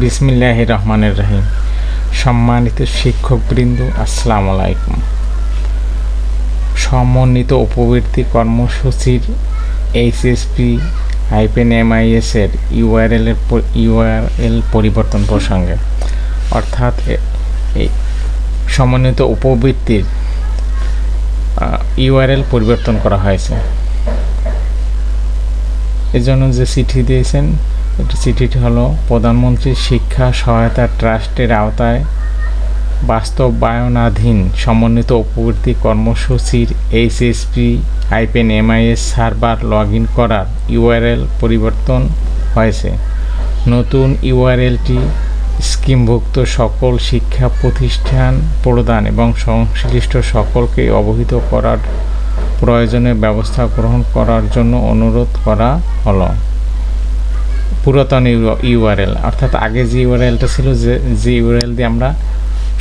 বিসমিল্লাহির রহমানির রহিম। সম্মানিত শিক্ষকবৃন্দ, আসসালামু আলাইকুম। সমন্বিত উপবৃত্তি কর্মসূচির HSP-MIS এর ইউআরএল পরিবর্তন প্রসঙ্গে, অর্থাৎ এই সমন্বিত উপবৃত্তির ইউআরএল পরিবর্তন করা হয়েছে। এজন্য যে চিঠি দিয়েছেন, চিঠিটি হলো প্রধানমন্ত্রী শিক্ষা সহায়তা ট্রাস্টের আওতায় বাস্তবায়নাধীন সমন্বিত উপবৃত্তি কর্মসূচির HSP-MIS সার্ভার লগ ইন করার ইউআরএল পরিবর্তন হয়েছে। নতুন ইউআরএলটি স্কিমভুক্ত সকল শিক্ষা প্রতিষ্ঠান প্রদান এবং সংশ্লিষ্ট সকলকে অবহিত করার প্রয়োজনীয় ব্যবস্থা গ্রহণ করার জন্য অনুরোধ করা হলো। পুরাতন ইউআরএল, অর্থাৎ আগে যে ইউআরএলটা ছিল, যে ইউআরএল দিয়ে আমরা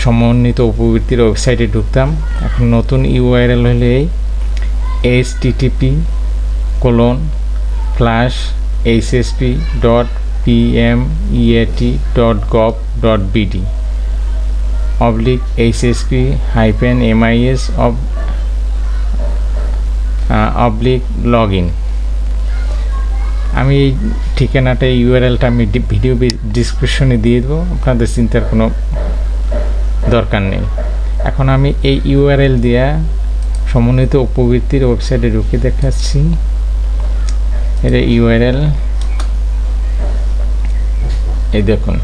সমন্বিত উপবৃত্তির ওয়েবসাইটে ঢুকতাম, এখন নতুন ইউআরএল হলে এই hsp.pmet.gov.bd/MIS/login। আমি এই ঠিকানাটা, ইউআরএলটা আমি ভিডিও ডিসক্রিপশনে দিয়ে দেবো, আপনাদের চিন্তার কোনো দরকার নেই। এখন আমি এই ইউআরএল দিয়ে সমন্বিত উপবৃত্তির ওয়েবসাইটে ঢুকে দেখাচ্ছি। এটা ইউআরএল, এই দেখুন।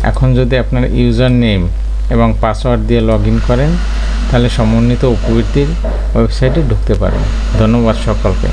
এখন যদি আপনার ইউজার নেম এবং পাসওয়ার্ড দিয়ে লগ ইন করেন, তাহলে সমন্বিত উপবৃত্তির ওয়েবসাইটে ঢুকতে পারেন। ধন্যবাদ সকলকে।